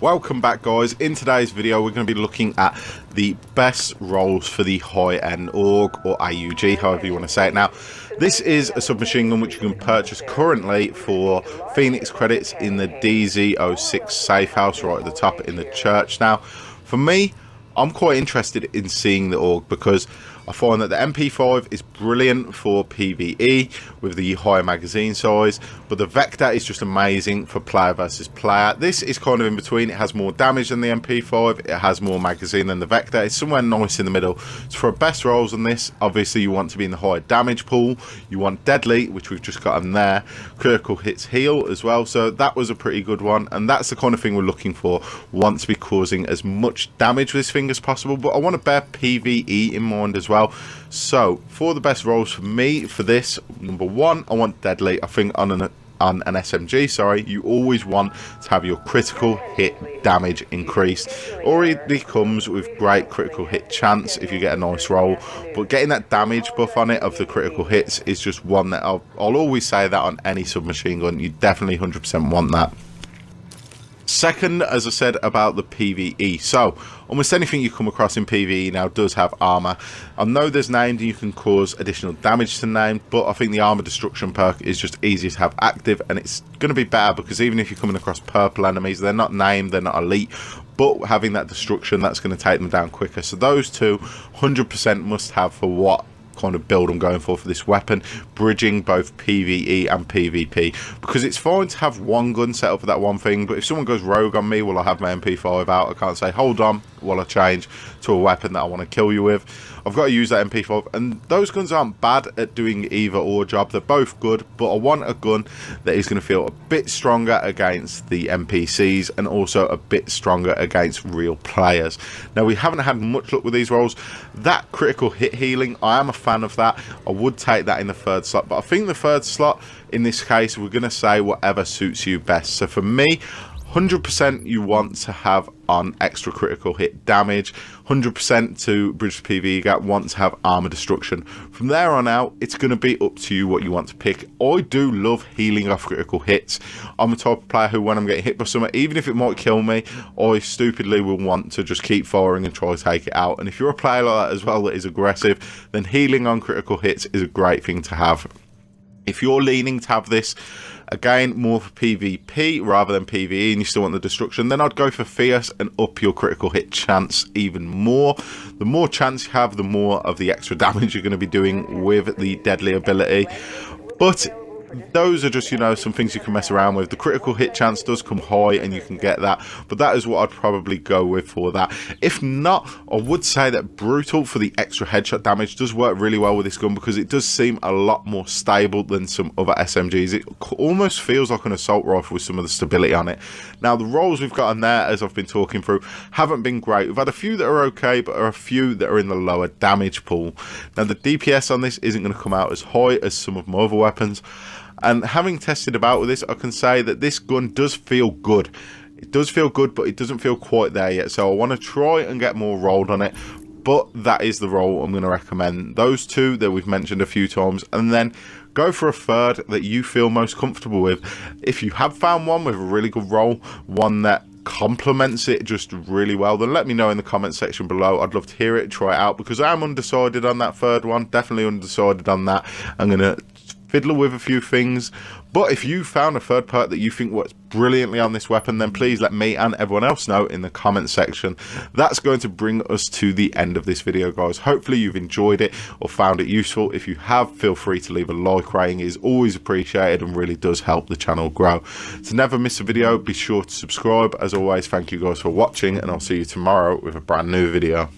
Welcome back, guys. In today's video we're going to be looking at the best rolls for the high-end AUG or AUG, however you want to say it. Now, this is a submachine gun which you can purchase currently for Phoenix credits in the DZ06 safe house right at the top in the church. Now, for me, I'm quite interested in seeing the AUG because I find that the MP5 is brilliant for PvE with the higher magazine size, but the Vector is just amazing for player versus player. This is kind of in between. It has more damage than the MP5, it has more magazine than the Vector. It's somewhere nice in the middle. So for best rolls on this, obviously you want to be in the higher damage pool. You want deadly, which we've just got them there. Critical hits heal as well, so that was a pretty good one, and that's the kind of thing we're looking for. We want to be causing as much damage with this thing as possible, but I want to bear PvE in mind as well. So for the best rolls for me for this, number one, I want deadly. I think on an SMG, sorry, you always want to have your critical hit damage increased. Already comes with great critical hit chance if you get a nice roll, but getting that damage buff on it of the critical hits is just one that I'll always say that on any submachine gun. You definitely 100% want that. Second, as I said about the PvE, so almost anything you come across in PvE now does have armor. I know there's named and you can cause additional damage to named, but I think the armor destruction perk is just easier to have active, and it's going to be better because even if you're coming across purple enemies, they're not named, they're not elite, but having that destruction, that's going to take them down quicker. So those two 100% must have for what kind of build I'm going for this weapon, bridging both PvE and PvP, because it's fine to have one gun set up for that one thing, but if someone goes rogue on me while I have my MP5 out, I can't say hold on while I change to a weapon that I want to kill you with. I've got to use that MP5, and those guns aren't bad at doing either or job. They're both good, but I want a gun that is going to feel a bit stronger against the NPCs and also a bit stronger against real players. Now, we haven't had much luck with these rolls. That critical hit healing, I am a fan of that. I would take that in the third slot, but I think the third slot in this case, we're going to say whatever suits you best. So for me, 100% you want to have on extra critical hit damage, 100% to bridge the PvE gap, want to have armor destruction. From there on out, it's going to be up to you what you want to pick. I do love healing off critical hits. I'm the type of player who, when I'm getting hit by something, even if it might kill me, I stupidly will want to just keep firing and try to take it out. And if you're a player like that as well that is aggressive, then healing on critical hits is a great thing to have. If you're leaning to have this, again, more for PvP rather than PvE, and you still want the destruction, then I'd go for Fierce and up your critical hit chance even more. The more chance you have, the more of the extra damage you're going to be doing with the deadly ability. But those are just, you know, some things you can mess around with. The critical hit chance does come high and you can get that, but that is what I'd probably go with for that. If not, I would say that Brutal for the extra headshot damage does work really well with this gun because it does seem a lot more stable than some other SMGs. It almost feels like an assault rifle with some of the stability on it. Now, the rolls we've got on there, as I've been talking through, haven't been great. We've had a few that are okay, but there are a few that are in the lower damage pool. Now, the DPS on this isn't going to come out as high as some of my other weapons. And having tested about with this, I can say that this gun does feel good. It does feel good, but it doesn't feel quite there yet. So I want to try and get more rolled on it. But that is the roll I'm going to recommend. Those two that we've mentioned a few times. And then go for a third that you feel most comfortable with. If you have found one with a really good roll, one that complements it just really well, then let me know in the comment section below. I'd love to hear it, try it out, because I'm undecided on that third one. Definitely undecided on that. I'm going to fiddle with a few things, but if you found a third perk that you think works brilliantly on this weapon, then please let me and everyone else know in the comment section. That's going to bring us to the end of this video, guys. Hopefully you've enjoyed it or found it useful. If you have, feel free to leave a like. Rating is always appreciated and really does help the channel grow. To never miss a video, be sure to subscribe. As always, thank you guys for watching, and I'll see you tomorrow with a brand new video.